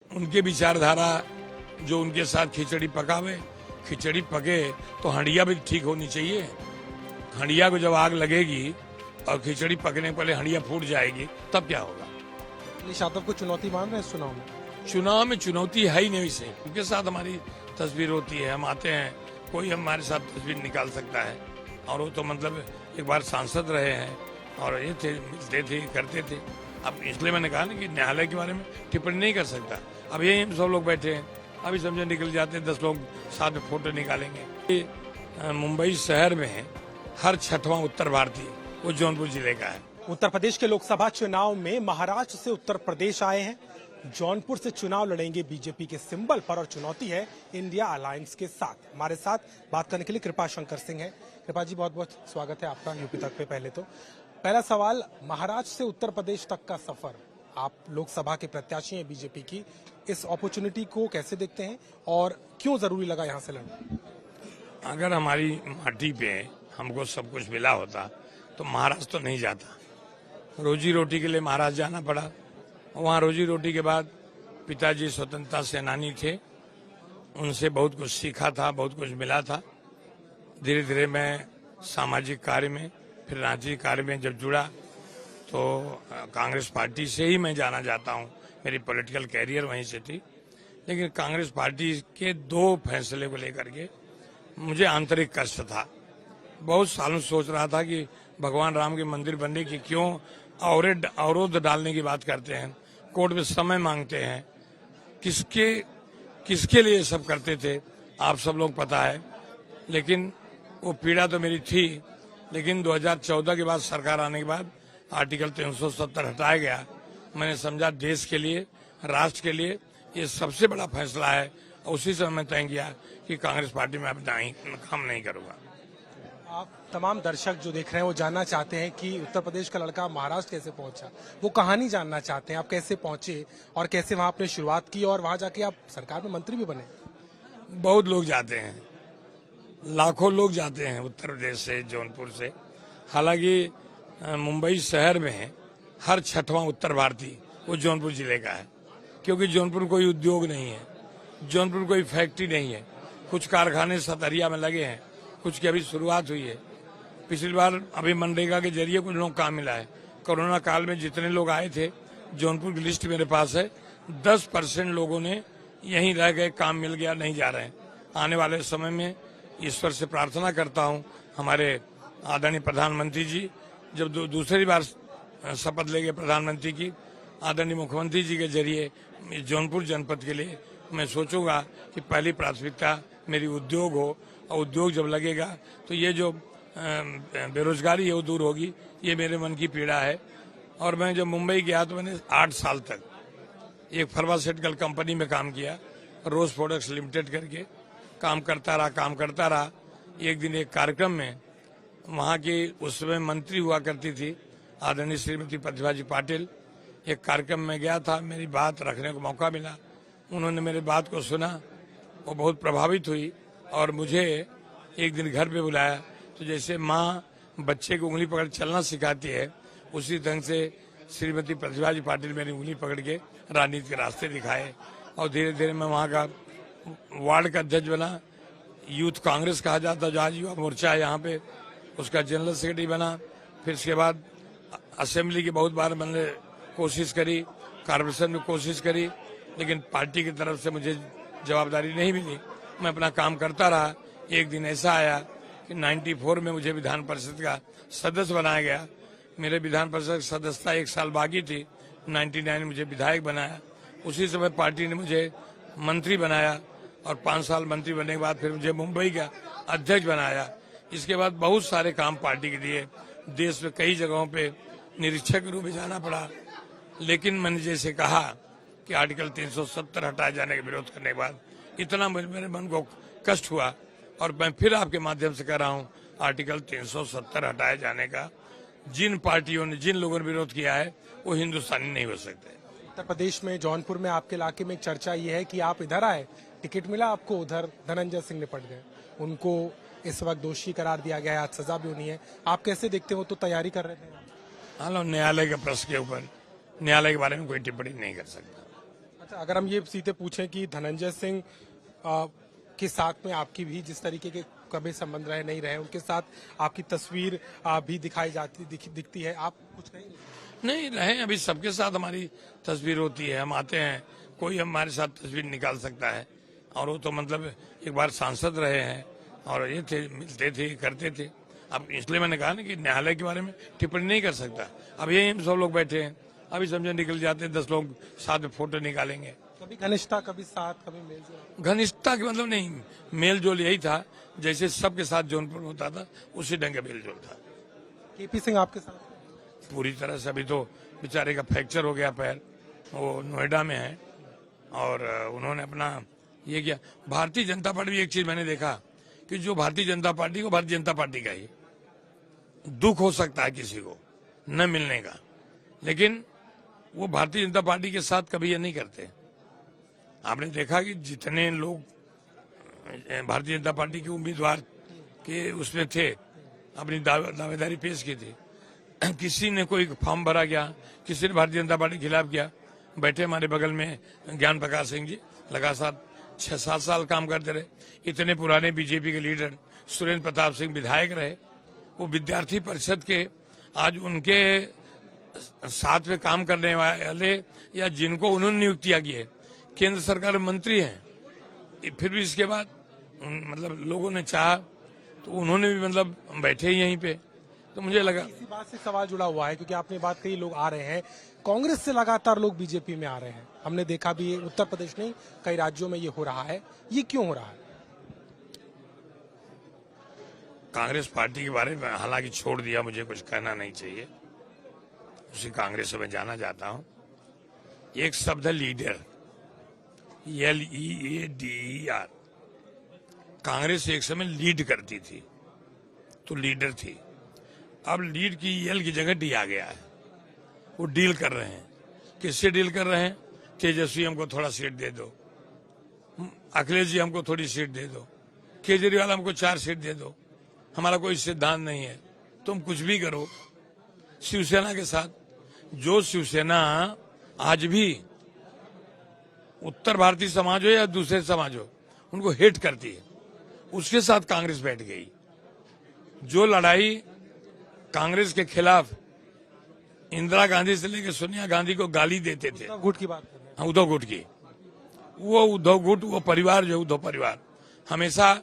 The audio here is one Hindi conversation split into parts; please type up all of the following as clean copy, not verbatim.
उनके विचारधारा जो उनके साथ खिचड़ी पकावे, खिचड़ी पके तो हंडिया भी ठीक होनी चाहिए। हंडिया को जब आग लगेगी और खिचड़ी पकने पहले हंडिया फूट जाएगी तब क्या होगा। अखिलेश यादव को चुनौती मान रहे हैं इस चुनाव में? चुनाव में चुनौती है ही नहीं। से उनके साथ हमारी तस्वीर होती है, हम आते हैं, कोई हमारे साथ तस्वीर निकाल सकता है। और वो तो मतलब एक बार सांसद रहे हैं और ये थे, मिलते थे, करते थे। अब इसलिए मैंने कहा ना कि न्यायालय के बारे में टिप्पणी नहीं कर सकता। अब यही हम सब लोग बैठे हैं, अभी समझे निकल जाते हैं 10 लोग साथ में फोटो निकालेंगे। मुंबई शहर में हर 6वां उत्तर भारतीय वो जौनपुर जिले का है। उत्तर प्रदेश के लोकसभा चुनाव में महाराष्ट्र से उत्तर प्रदेश आए हैं। जौनपुर से चुनाव लड़ेंगे बीजेपी के सिंबल पर और चुनौती है इंडिया अलायंस के साथ। हमारे साथ बात करने के लिए कृपा शंकर सिंह है। कृपा जी, बहुत बहुत स्वागत है आपका यूपी तक पे। पहला सवाल, महाराष्ट्र से उत्तर प्रदेश तक का सफर, आप लोकसभा के प्रत्याशी हैं बीजेपी की, इस अपॉर्चुनिटी को कैसे देखते हैं और क्यों जरूरी लगा यहाँ से लड़ना? अगर हमारी माटी पे हमको सब कुछ मिला होता तो महाराष्ट्र तो नहीं जाता। रोजी रोटी के लिए महाराष्ट्र जाना पड़ा। वहाँ रोजी रोटी के बाद पिताजी स्वतंत्रता सेनानी थे, उनसे बहुत कुछ सीखा था, बहुत कुछ मिला था। धीरे धीरे मैं सामाजिक कार्य में, फिर राजनीतिक कार्य में जब जुड़ा तो कांग्रेस पार्टी से ही मैं जाना चाहता हूँ। मेरी पॉलिटिकल कैरियर वहीं से थी। लेकिन कांग्रेस पार्टी के 2 फैसले को लेकर के मुझे आंतरिक कष्ट था। बहुत सालों सोच रहा था कि भगवान राम के मंदिर बनने की क्यों अवरोध डालने की बात करते हैं, कोर्ट में समय मांगते हैं, किसके लिए सब करते थे आप सब लोग पता है। लेकिन वो पीड़ा तो मेरी थी। लेकिन 2014 के बाद सरकार आने के बाद आर्टिकल 370 हटाया गया। मैंने समझा देश के लिए, राष्ट्र के लिए ये सबसे बड़ा फैसला है। उसी समय मैं तय किया कि कांग्रेस पार्टी में अब काम नहीं करूंगा। आप तमाम दर्शक जो देख रहे हैं वो जानना चाहते हैं कि उत्तर प्रदेश का लड़का महाराष्ट्र कैसे पहुंचा, वो कहानी जानना चाहते हैं। आप कैसे पहुंचे और कैसे वहां आपने शुरुआत की और वहां जाके आप सरकार में मंत्री भी बने? बहुत लोग जाते हैं, लाखों लोग जाते हैं उत्तर प्रदेश से, जौनपुर से। हालांकि मुंबई शहर में हर 6वां उत्तर भारतीय वो जौनपुर जिले का है। क्योंकि जौनपुर कोई उद्योग नहीं है, जौनपुर कोई फैक्ट्री नहीं है। कुछ कारखाने सतरिया में लगे हैं, कुछ की अभी शुरुआत हुई है। पिछली बार अभी मनरेगा के जरिए कुछ लोग काम मिला है। कोरोना काल में जितने लोग आए थे, जौनपुर की लिस्ट मेरे पास है, 10% लोगों ने यहीं रह गए, काम मिल गया, नहीं जा रहे हैं। आने वाले समय में ईश्वर से प्रार्थना करता हूं, हमारे आदरणीय प्रधानमंत्री जी जब दूसरी बार शपथ लेंगे प्रधानमंत्री की, आदरणीय मुख्यमंत्री जी के जरिए जौनपुर जनपद के लिए मैं सोचूंगा कि पहली प्राथमिकता मेरी उद्योग हो। और उद्योग जब लगेगा तो ये जो बेरोजगारी है वो दूर होगी। ये मेरे मन की पीड़ा है। और मैं जब मुंबई गया तो मैंने 8 साल तक एक फार्मास्यूटिकल कंपनी में काम किया, रोज प्रोडक्ट्स लिमिटेड करके काम करता रहा। एक दिन एक कार्यक्रम में वहाँ की उस समय मंत्री हुआ करती थी आदरणीय श्रीमती प्रतिभा जी पाटिल, एक कार्यक्रम में गया था, मेरी बात रखने को मौका मिला। उन्होंने मेरी बात को सुना, वो बहुत प्रभावित हुई और मुझे एक दिन घर पे बुलाया। तो जैसे माँ बच्चे को उंगली पकड़ चलना सिखाती है, उसी ढंग से श्रीमती प्रतिभा जी पाटिल मेरी उंगली पकड़ के राजनीति के रास्ते दिखाए। और धीरे धीरे मैं वहाँ का वार्ड का अध्यक्ष बना, यूथ कांग्रेस कहा जाता जो आज युवा मोर्चा है यहाँ पे, उसका जनरल सेक्रेटरी बना। फिर इसके बाद असेंबली की बहुत बार मैंने कोशिश करी, कॉर्पोरेशन में कोशिश करी, लेकिन पार्टी की तरफ से मुझे जवाबदारी नहीं मिली। मैं अपना काम करता रहा। एक दिन ऐसा आया कि 94 में मुझे विधान परिषद का सदस्य बनाया गया। मेरे विधान परिषद सदस्यता 1 साल बाकी थी। 99 में मुझे विधायक बनाया। उसी समय पार्टी ने मुझे मंत्री बनाया और 5 साल मंत्री बनने के बाद फिर मुझे मुंबई का अध्यक्ष बनाया। इसके बाद बहुत सारे काम पार्टी के लिए देश में कई जगहों पे निरीक्षक के रूप में जाना पड़ा। लेकिन मैंने जैसे कहा कि आर्टिकल 370 हटाए जाने का विरोध करने के बाद इतना मेरे मन को कष्ट हुआ। और मैं फिर आपके माध्यम से कह रहा हूं, आर्टिकल 370 हटाए जाने का जिन पार्टियों ने, जिन लोगों ने विरोध किया है वो हिंदुस्तानी नहीं हो सकते। उत्तर प्रदेश में जौनपुर में आपके इलाके में एक चर्चा ये है कि आप इधर आए, टिकट मिला आपको, उधर धनंजय सिंह निपट गए, उनको इस वक्त दोषी करार दिया गया है, आज सजा भी होनी है। आप कैसे देखते हो? तो तैयारी कर रहे थे। हाँ, न्यायालय के प्रश्न के ऊपर न्यायालय के बारे में कोई टिप्पणी नहीं कर सकता। अच्छा, अगर हम ये सीधे पूछें कि धनंजय सिंह के साथ में आपकी भी जिस तरीके के कभी संबंध रहे नहीं रहे, उनके साथ आपकी तस्वीर भी दिखाई जाती दिखती है, आप कुछ कहेंगे? नहीं रहे, अभी सबके साथ हमारी तस्वीर होती है, हम आते हैं, कोई हमारे साथ तस्वीर निकाल सकता है। और वो तो मतलब एक बार सांसद रहे हैं और ये थे, मिलते थे, करते थे। अब इसलिए मैंने कहा ना कि न्यायालय के बारे में टिप्पणी नहीं कर सकता। अब यही हम सब लोग बैठे हैं, अभी समझे निकल जाते हैं 10 लोग साथ में फोटो निकालेंगे। कभी घनिष्ठता, कभी साथ, कभी मेलजोल? घनिष्ठता के मतलब नहीं, मेल जोल यही था जैसे सबके साथ जौनपुर में होता था, उसी ढंग का मेल जोल था। केपी सिंह आपके साथ? पूरी तरह से। अभी तो बेचारे का फ्रैक्चर हो गया पैर, वो नोएडा में है और उन्होंने अपना ये किया। भारतीय जनता पार्टी भी एक चीज मैंने देखा कि जो भारतीय जनता पार्टी को भारतीय जनता पार्टी का ही दुख हो सकता है किसी को न मिलने का, लेकिन वो भारतीय जनता पार्टी के साथ कभी ये नहीं करते। आपने देखा कि जितने लोग भारतीय जनता पार्टी के उम्मीदवार के उसमें थे, अपनी दावेदारी पेश की थी, किसी ने कोई फॉर्म भरा गया, किसी ने भारतीय जनता पार्टी के खिलाफ किया। बैठे हमारे बगल में ज्ञान प्रकाश सिंह जी लगातार 6-7 साल काम करते रहे। इतने पुराने बीजेपी के लीडर सुरेंद्र प्रताप सिंह विधायक रहे, वो विद्यार्थी परिषद के आज उनके साथ में काम करने वाले या जिनको उन्होंने नियुक्तियां की है केंद्र सरकार में मंत्री हैं, फिर भी इसके बाद मतलब लोगों ने चाहा तो उन्होंने भी मतलब बैठे ही यहीं पे। तो मुझे लगा इसी बात से सवाल जुड़ा हुआ है क्योंकि आपने बात कही लोग आ रहे हैं, कांग्रेस से लगातार लोग बीजेपी में आ रहे हैं। हमने देखा भी उत्तर प्रदेश नहीं कई राज्यों में ये हो रहा है, ये क्यों हो रहा है? कांग्रेस पार्टी के बारे में हालांकि छोड़ दिया, मुझे कुछ कहना नहीं चाहिए, उसी कांग्रेस से मैं जाना चाहता हूं। एक शब्द है लीडर, LEADER। कांग्रेस एक समय लीड करती थी तो लीडर थी, अब लीड की एल की जगह डी आ गया है। वो डील कर रहे हैं, किससे डील कर रहे हैं? तेजस्वी हमको थोड़ा सीट दे दो, अखिलेश जी हमको थोड़ी सीट दे दो, केजरीवाल हमको 4 सीट दे दो, हमारा कोई सिद्धांत नहीं है, तुम कुछ भी करो। शिवसेना के साथ, जो शिवसेना आज भी उत्तर भारतीय समाज हो या दूसरे समाज हो उनको हेट करती है, उसके साथ कांग्रेस बैठ गई। जो लड़ाई कांग्रेस के खिलाफ इंदिरा गांधी से लेकर सोनिया गांधी को गाली देते थे, गुट की बात कर रहे हैं। हाँ, उद्धव गुट की, वो उद्धव गुट, वो परिवार जो उद्धव परिवार हमेशा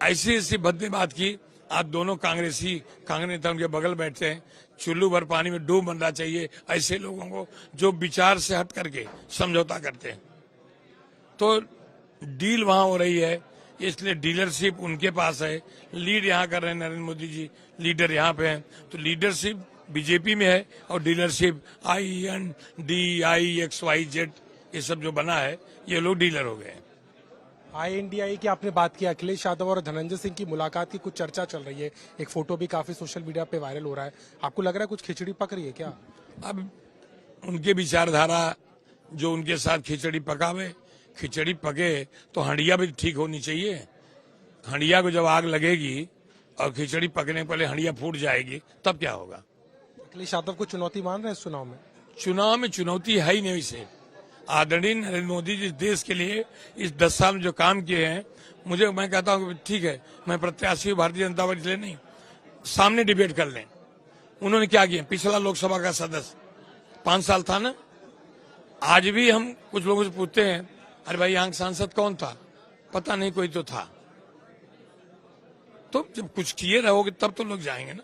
ऐसी ऐसी भद्दे बात की। आज दोनों कांग्रेस नेता उनके बगल बैठते हैं, चुल्लू भर पानी में डूब बनना चाहिए ऐसे लोगों को जो विचार से हट करके समझौता करते हैं। तो डील वहां हो रही है, इसलिए डीलरशिप उनके पास है, लीड यहाँ कर रहे हैं नरेंद्र मोदी जी, लीडर यहाँ पे हैं। तो लीडरशिप बीजेपी में है और डीलरशिप INDIXYZ ये सब जो बना है ये लोग डीलर हो गए हैं। INDI की आपने बात की, अखिलेश यादव और धनंजय सिंह की मुलाकात की कुछ चर्चा चल रही है, एक फोटो भी काफी सोशल मीडिया पे वायरल हो रहा है, आपको लग रहा है कुछ खिचड़ी पक रही है क्या? अब उनके विचारधारा जो उनके साथ खिचड़ी पकावे, खिचड़ी पके तो हंडिया भी ठीक होनी चाहिए। हंडिया को जब आग लगेगी और खिचड़ी पकने पहले हंडिया फूट जाएगी तब क्या होगा? अखिलेश यादव को चुनौती मान रहे हैं इस चुनाव में? चुनाव में चुनौती है ही नहीं। इसे आदरणीय नरेंद्र मोदी जी देश के लिए इस 10 साल में जो काम किए हैं, मैं कहता हूँ ठीक है, मैं प्रत्याशी भारतीय जनता पार्टी के लिए नहीं, सामने डिबेट कर लें। उन्होंने क्या किया? पिछला लोकसभा का सदस्य 5 साल था ना, आज भी हम कुछ लोगों से पूछते हैं, अरे भाई यहाँ सांसद कौन था? पता नहीं, कोई तो था। तो जब कुछ किए रहोगे तब तो लोग जाएंगे ना।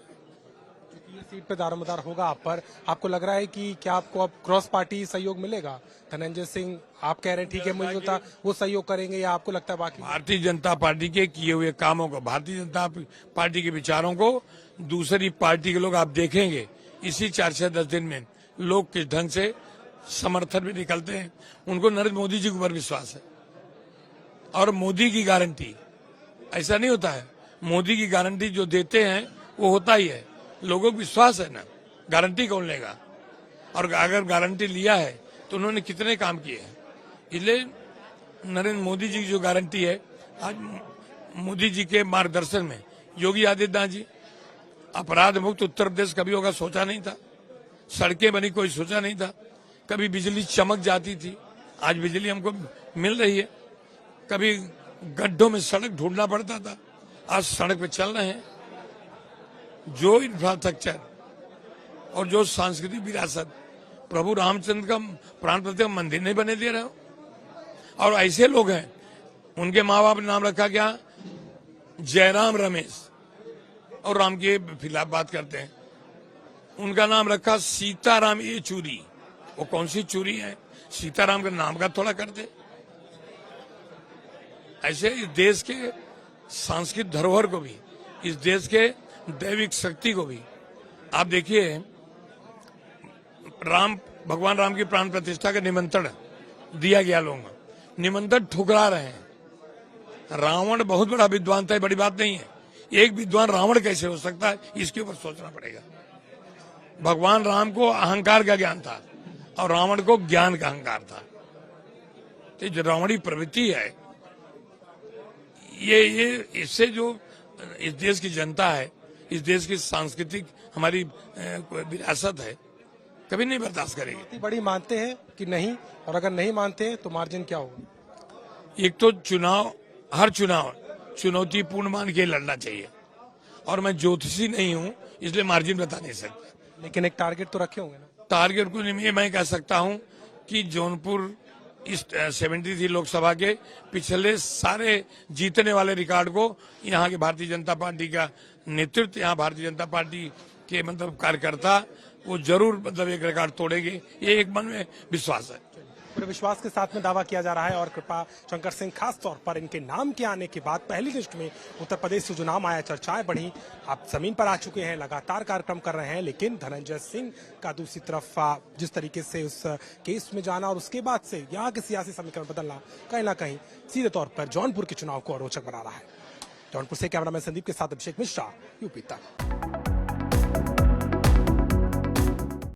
ये सीट पे दारोमदार होगा आप पर, आपको लग रहा है कि क्या आपको अब क्रॉस पार्टी सहयोग मिलेगा? धनंजय सिंह आप कह रहे हैं ठीक है मुझे तो वो सहयोग करेंगे, या आपको लगता है बाकी? भारतीय जनता पार्टी के किए हुए कामों को, भारतीय जनता पार्टी के विचारों को दूसरी पार्टी के लोग आप देखेंगे इसी 4-10 दिन में लोग किस ढंग से समर्थन भी निकलते हैं। उनको नरेंद्र मोदी जी के ऊपर विश्वास है और मोदी की गारंटी, ऐसा नहीं होता है, मोदी की गारंटी जो देते हैं वो होता ही है। लोगों को विश्वास है ना, गारंटी कौन लेगा? और अगर गारंटी लिया है तो उन्होंने कितने काम किए हैं। इसलिए नरेंद्र मोदी जी की जो गारंटी है, आज मोदी जी के मार्गदर्शन में योगी आदित्यनाथ जी, अपराध मुक्त उत्तर प्रदेश कभी होगा सोचा नहीं था, सड़कें बनी कोई सोचा नहीं था, कभी बिजली चमक जाती थी, आज बिजली हमको मिल रही है। कभी गड्ढों में सड़क ढूंढना पड़ता था, आज सड़क पे चल रहे हैं। जो इंफ्रास्ट्रक्चर और जो सांस्कृतिक विरासत, प्रभु रामचंद्र का प्राण प्रतिष्ठा मंदिर नहीं बने दे रहे हो। और ऐसे लोग हैं, उनके माँ बाप ने नाम रखा क्या, जयराम रमेश, और राम के खिलाफ बात करते हैं। उनका नाम रखा सीताराम येचुरी। वो कौन सी चूरी है, सीताराम के नाम का थोड़ा करते। ऐसे इस देश के सांस्कृतिक धरोहर को भी, इस देश के दैविक शक्ति को भी, आप देखिए भगवान राम की प्राण प्रतिष्ठा का निमंत्रण दिया गया, लोग निमंत्रण ठुकरा रहे हैं। रावण बहुत बड़ा विद्वान था, बड़ी बात नहीं है। एक विद्वान रावण कैसे हो सकता है, इसके ऊपर सोचना पड़ेगा। भगवान राम को अहंकार का ज्ञान था और रावण को ज्ञान का अहंकार था। तो जो रावणी प्रवृत्ति है, ये इससे जो इस देश की जनता है, इस देश की सांस्कृतिक हमारी विरासत है, कभी नहीं बर्दाश्त करेगी। बड़ी मानते हैं कि नहीं, और अगर नहीं मानते हैं तो मार्जिन क्या होगा? एक तो हर चुनाव चुनौतीपूर्ण मान के लड़ना चाहिए, और मैं ज्योतिषी नहीं हूं इसलिए मार्जिन बता नहीं सकता। लेकिन एक टारगेट तो रखे होंगे ना? टारगेट को नहीं, मैं कह सकता हूं कि जौनपुर इस 73 लोकसभा के पिछले सारे जीतने वाले रिकॉर्ड को यहाँ के भारतीय जनता पार्टी का नेतृत्व, यहाँ भारतीय जनता पार्टी के मतलब कार्यकर्ता, वो जरूर मतलब एक रिकॉर्ड तोड़ेंगे, ये एक मन में विश्वास है। पूरे विश्वास के साथ में दावा किया जा रहा है। और कृपा शंकर सिंह खास तौर पर इनके नाम के आने के बाद पहली लिस्ट में उत्तर प्रदेश से जो नाम आया, चर्चाएं बढ़ी, आप जमीन पर आ चुके हैं, लगातार कार्यक्रम कर रहे हैं। लेकिन धनंजय सिंह का दूसरी तरफ जिस तरीके से उस केस में जाना और उसके बाद से यहाँ के सियासी समीकरण बदलना कहीं ना कहीं सीधे तौर पर जौनपुर के चुनाव को रोचक बना रहा है। जौनपुर से कैमरामैन संदीप के साथ अभिषेक मिश्रा, यूपी तक।